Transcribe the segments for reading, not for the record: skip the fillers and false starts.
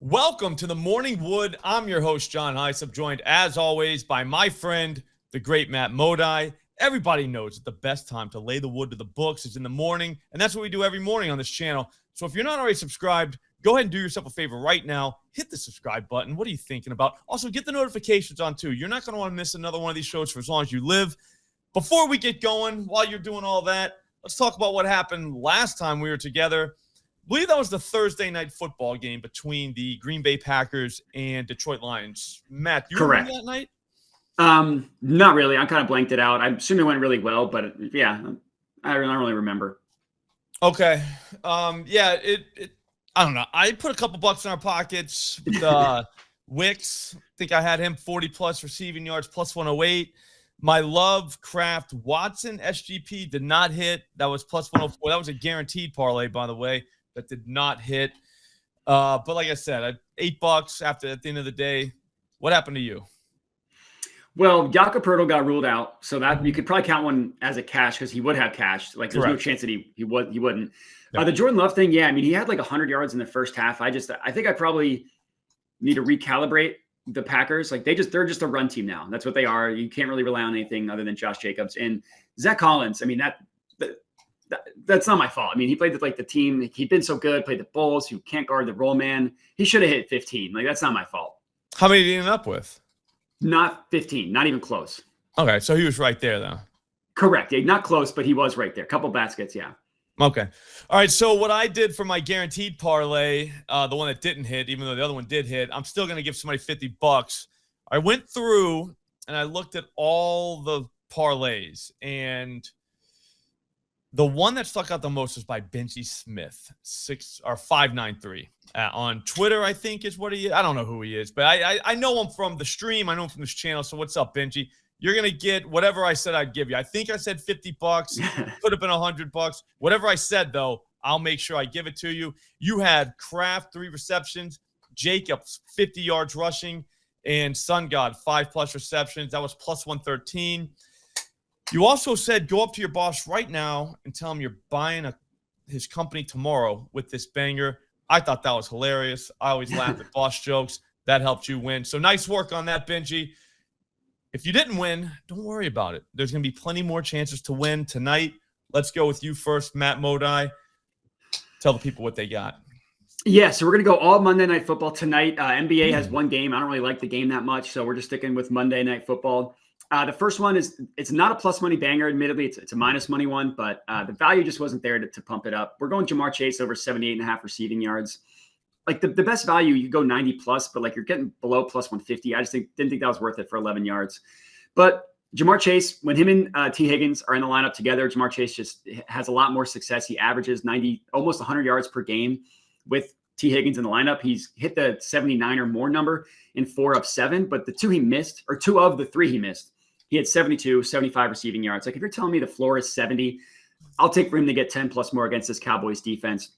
Welcome to the Morning Wood. I'm your host, John Heiss. I'm joined, as always, by my friend, the great Matt Modi. Everybody knows that the best time to lay the wood to the books is in the morning, and that's what we do every morning on this channel. So if you're not already subscribed, go ahead and do yourself a favor right now. Hit the subscribe button. What are you thinking about? Also, get the notifications on, too. You're not going to want to miss another one of these shows for as long as you live. Before we get going, while you're doing all that, let's talk about what happened last time we were together. I believe that was the Thursday night football game between the Green Bay Packers and Detroit Lions. Matt, do you remember that night? Not really. I kind of blanked it out. I assume it went really well, but yeah, I don't really remember. Okay. I don't know. I put a couple bucks in our pockets. Wicks, I think I had him 40-plus receiving yards, plus 108. My love, Kraft, Watson, SGP did not hit. That was plus 104. That was a guaranteed parlay, by the way. That did not hit. But like I said, $8 at the end of the day. What happened to you? Well, Jakob Poeltl got ruled out, so that you could probably count one as a cash because he would have cashed. Like there's no chance that he wouldn't. Yeah. The Jordan Love thing, yeah, I mean he had like 100 yards in the first half. I think I probably need to recalibrate the Packers. Like they're just a run team now. That's what they are. You can't really rely on anything other than Josh Jacobs and Zach Collins. I mean that's not my fault. I mean, he played with like the team. He'd been so good, played the Bulls, who can't guard the roll man. He should have hit 15. Like, that's not my fault. How many did he end up with? Not 15, not even close. Okay, so he was right there, though. Correct. Yeah, not close, but he was right there. Couple baskets, yeah. Okay. All right, so what I did for my guaranteed parlay, the one that didn't hit, even though the other one did hit, I'm still going to give somebody $50. I went through and I looked at all the parlays, and the one that stuck out the most was by Benji Smith, 593 on Twitter. I think is what he is. I don't know who he is, but I know him from the stream. I know him from this channel. So what's up, Benji? You're gonna get whatever I said I'd give you. I think I said $50. Could have been $100. Whatever I said though, I'll make sure I give it to you. You had Kraft 3 receptions, Jacobs 50 yards rushing, and Sun God 5+ receptions. That was plus 113. You also said go up to your boss right now and tell him you're buying his company tomorrow with this banger. I thought that was hilarious. I always laugh at boss jokes. That helped you win. So nice work on that, Benji. If you didn't win, don't worry about it. There's going to be plenty more chances to win tonight. Let's go with you first, Matt Modi. Tell the people what they got. Yeah, so we're going to go all Monday Night Football tonight. NBA has one game. I don't really like the game that much, so we're just sticking with Monday Night Football. The first one it's not a plus money banger. Admittedly, it's a minus money one, but the value just wasn't there to pump it up. We're going Jamar Chase over 78.5 receiving yards. Like the best value, you go 90 plus, but like you're getting below plus 150. I just didn't think that was worth it for 11 yards. But Jamar Chase, when him and T. Higgins are in the lineup together, Jamar Chase just has a lot more success. He averages almost 100 yards per game with T. Higgins in the lineup. He's hit the 79 or more number in 4 of 7, but the 2 of the 3 he missed, he had 72, 75 receiving yards. Like if you're telling me the floor is 70, I'll take for him to get 10 plus more against this Cowboys defense.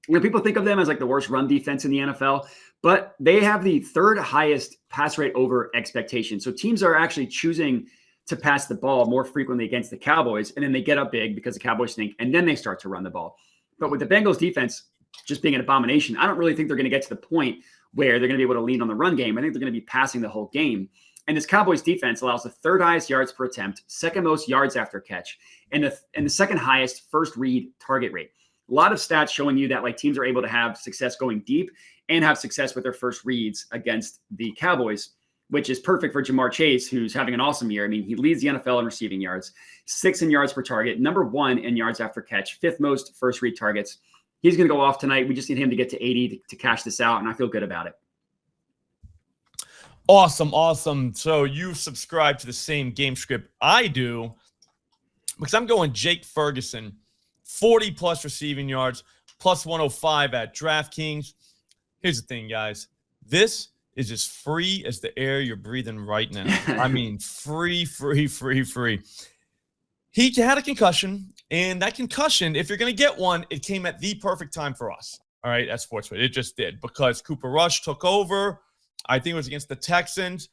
You know, people think of them as like the worst run defense in the NFL, but they have the 3rd highest pass rate over expectation. So teams are actually choosing to pass the ball more frequently against the Cowboys, and then they get up big because the Cowboys stink, and then they start to run the ball. But with the Bengals defense just being an abomination, I don't really think they're going to get to the point where they're going to be able to lean on the run game. I think they're going to be passing the whole game. And this Cowboys defense allows the 3rd highest yards per attempt, 2nd most yards after catch, and the 2nd highest first read target rate. A lot of stats showing you that like teams are able to have success going deep and have success with their first reads against the Cowboys, which is perfect for Jamar Chase, who's having an awesome year. I mean, he leads the NFL in receiving yards, 6th in yards per target, number 1 in yards after catch, 5th most first read targets. He's going to go off tonight. We just need him to get to 80 to cash this out, and I feel good about it. Awesome. So you subscribe to the same game script I do because I'm going Jake Ferguson, 40+ receiving yards, plus 105 at DraftKings. Here's the thing, guys. This is as free as the air you're breathing right now. I mean, free. He had a concussion, and that concussion, if you're going to get one, it came at the perfect time for us. All right, at Sportsbook. It just did because Cooper Rush took over. I think it was against the Texans.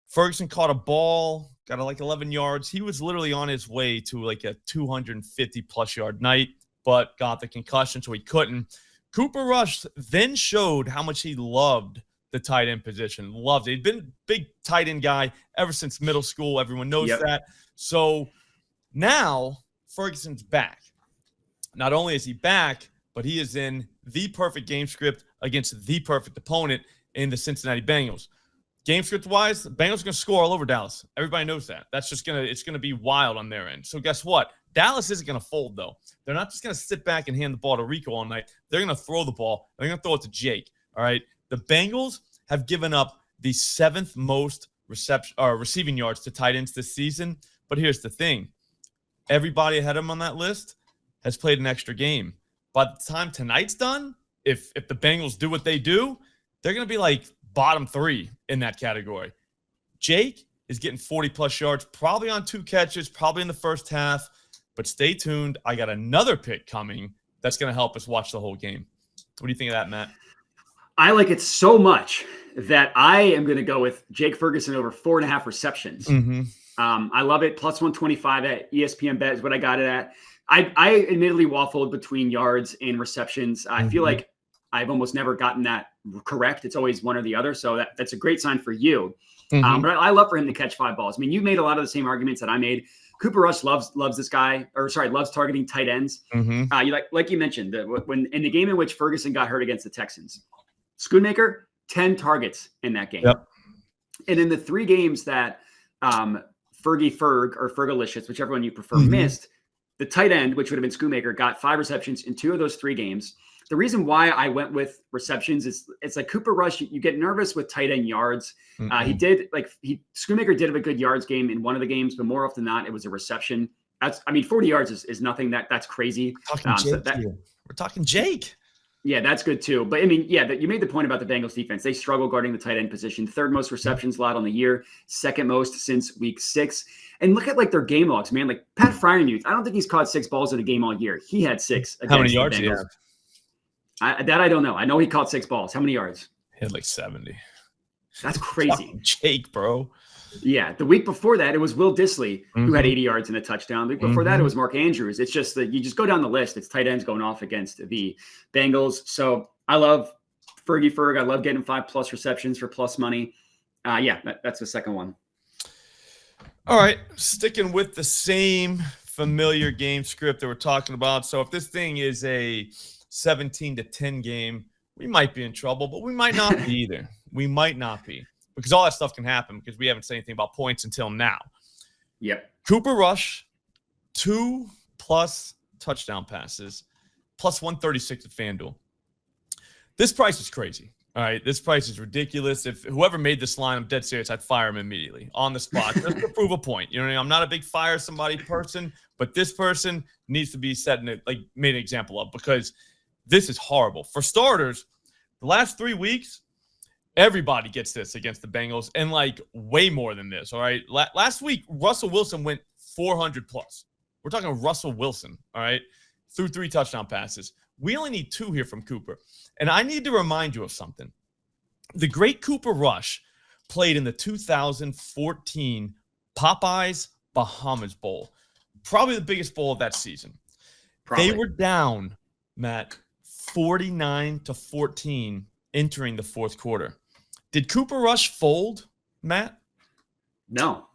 Ferguson caught a ball, got like 11 yards. He was literally on his way to like a 250+ yard night, but got the concussion, so he couldn't. Cooper Rush then showed how much he loved the tight end position. Loved it. He'd been a big tight end guy ever since middle school. Everyone knows that. So now Ferguson's back. Not only is he back, but he is in the perfect game script against the perfect opponent in the Cincinnati Bengals. Game script wise, the Bengals are going to score all over Dallas. Everybody knows that. It's going to be wild on their end. So guess what? Dallas isn't going to fold though. They're not just going to sit back and hand the ball to Rico all night. They're going to throw the ball. They're going to throw it to Jake. All right. The Bengals have given up the 7th most receiving yards to tight ends this season. But here's the thing. Everybody ahead of them on that list has played an extra game. By the time tonight's done, if the Bengals do what they do, they're going to be like bottom 3 in that category. Jake is getting 40-plus yards, probably on 2 catches, probably in the first half. But stay tuned. I got another pick coming that's going to help us watch the whole game. What do you think of that, Matt? I like it so much that I am going to go with Jake Ferguson over 4.5 receptions. I love it. Plus 125 at ESPN Bet is what I got it at. I admittedly waffled between yards and receptions. I feel like I've almost never gotten that correct. It's always one or the other. So that's a great sign for you. But I love for him to catch 5 balls. I mean, you made a lot of the same arguments that I made. Cooper Rush loves this guy, loves targeting tight ends. Like you mentioned, when in the game in which Ferguson got hurt against the Texans, Schoonmaker, 10 targets in that game. And in the 3 games that Ferg or Fergalicious, whichever one you prefer, missed, the tight end, which would have been Schoonmaker, got 5 receptions in 2 of those 3 games. The reason why I went with receptions is it's like Cooper Rush. You get nervous with tight end yards. Schoonmaker did have a good yards game in one of the games, but more often than not, it was a reception. 40 yards is nothing that's crazy. We're talking Jake. Yeah, that's good too. But I mean, you made the point about the Bengals defense. They struggle guarding the tight end position. 3rd most receptions allowed on the year, 2nd most since week 6. And look at like their game logs, man. Like Pat Fryermuth, I don't think he's caught 6 balls in a game all year. He had 6. How many yards do you have? I don't know. I know he caught 6 balls. How many yards? He had like 70. That's crazy. Jake, bro. Yeah. The week before that, it was Will Disley who had 80 yards and a touchdown. The week before that, it was Mark Andrews. It's just that you just go down the list. It's tight ends going off against the Bengals. So I love Ferg. I love getting 5+ receptions for plus money. That's the second one. All right. Sticking with the same familiar game script that we're talking about. So if this thing is a 17-10 game, we might be in trouble, but we might not be either. We might not be, because all that stuff can happen because we haven't said anything about points until now. Yep. Cooper Rush, 2+ touchdown passes, plus 136 at FanDuel. This price is crazy. All right, this price is ridiculous. If whoever made this line, I'm dead serious, I'd fire him immediately on the spot just to prove a point. You know what I mean? I'm not a big fire somebody person, but this person needs to be made an example of, because this is horrible. For starters, the last 3 weeks, everybody gets this against the Bengals, and like way more than this. All right. Last week, Russell Wilson went 400+. We're talking Russell Wilson. All right. Threw 3 touchdown passes. We only need 2 here from Cooper. And I need to remind you of something. The great Cooper Rush played in the 2014 Popeyes Bahamas Bowl, probably the biggest bowl of that season. Probably. They were down, Matt, 49-14 entering the 4th quarter. Did Cooper Rush fold, Matt? No,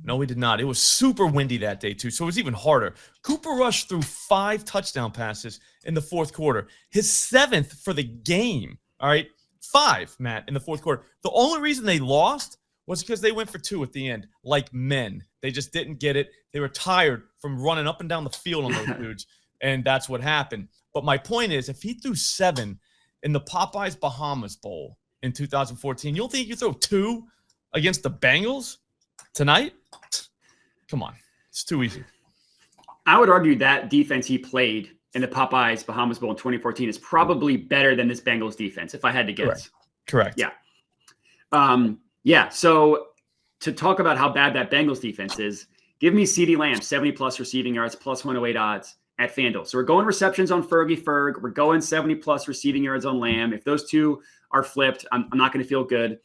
he did not. It was super windy that day too, so it was even harder. Cooper Rush threw 5 touchdown passes in the 4th quarter, his 7th for the game. All right, 5, Matt, in the 4th quarter. The only reason they lost was because they went for 2 at the end, like men. They just didn't get it. They were tired from running up and down the field on those dudes, and that's what happened. But my point is, if he threw 7 in the Popeyes Bahamas Bowl in 2014, you'll think you throw 2 against the Bengals tonight? Come on. It's too easy. I would argue that defense he played in the Popeyes Bahamas Bowl in 2014 is probably better than this Bengals defense, if I had to guess. Correct. Yeah. So to talk about how bad that Bengals defense is, give me CeeDee Lamb, 70+ receiving yards, plus 108 odds at FanDuel. So we're going receptions on Ferg. We're going 70+ receiving yards on Lamb. If those 2 are flipped, I'm not going to feel good.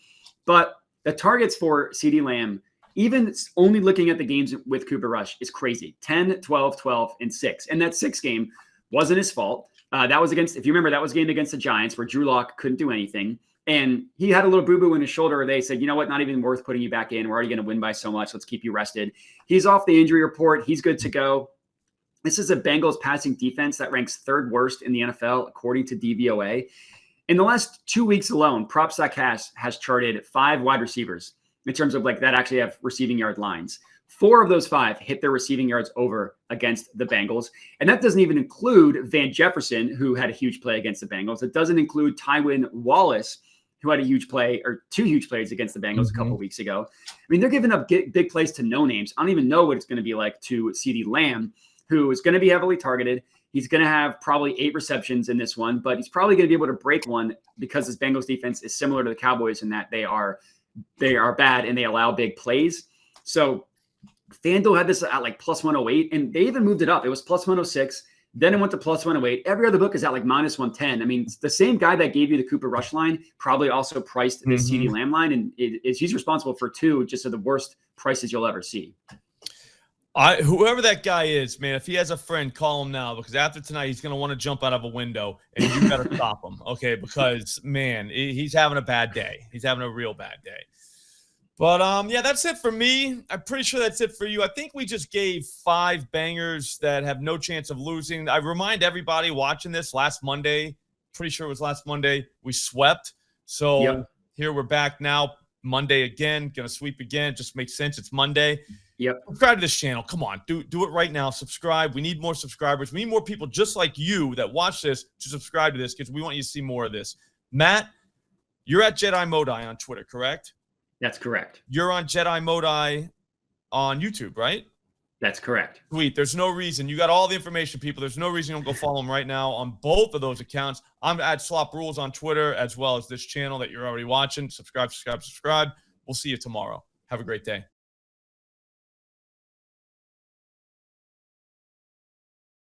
But the targets for CeeDee Lamb, even only looking at the games with Cooper Rush, is crazy. 10, 12, 12, and 6. And that 6 game wasn't his fault. That was against, if you remember, that was a game against the Giants where Drew Lock couldn't do anything. And he had a little boo-boo in his shoulder. They said, you know what, not even worth putting you back in. We're already going to win by so much. Let's keep you rested. He's off the injury report. He's good to go. This is a Bengals passing defense that ranks third worst in the NFL, according to DVOA. In the last 2 weeks alone, Props.cast has charted 5 wide receivers in terms of like that actually have receiving yard lines. 4 of those 5 hit their receiving yards over against the Bengals. And that doesn't even include Van Jefferson, who had a huge play against the Bengals. It doesn't include Tywin Wallace, who had a huge play or 2 huge plays against the Bengals a couple of weeks ago. I mean, they're giving up big plays to no names. I don't even know what it's going to be like to CeeDee Lamb, who is going to be heavily targeted. He's going to have probably 8 receptions in this one, but he's probably going to be able to break one because this Bengals defense is similar to the Cowboys in that they are bad and they allow big plays. So FanDuel had this at like plus 108, and they even moved it up. It was plus 106. Then it went to plus 108. Every other book is at like minus 110. I mean, it's the same guy that gave you the Cooper Rush line probably also priced this CeeDee Lamb line, and he's responsible for 2 just of the worst prices you'll ever see. Whoever that guy is, man, if he has a friend, call him now, because after tonight, he's going to want to jump out of a window, and you got to stop him, okay? Because, man, he's having a bad day. He's having a real bad day. But, yeah, that's it for me. I'm pretty sure that's it for you. I think we just gave 5 bangers that have no chance of losing. I remind everybody watching this last Monday, pretty sure it was last Monday, we swept. So Here we're back now, Monday again, going to sweep again. Just makes sense. It's Monday. Yep. Subscribe to this channel. Come on, do it right now. Subscribe. We need more subscribers. We need more people just like you that watch this to subscribe to this because we want you to see more of this. Matt, you're at Jedi Modi on Twitter, correct? That's correct. You're on Jedi Modi on YouTube, right? That's correct. Sweet. There's no reason. You got all the information, people. There's no reason you don't go follow them right now on both of those accounts. I'm at Slop Rules on Twitter as well as this channel that you're already watching. Subscribe. We'll see you tomorrow. Have a great day.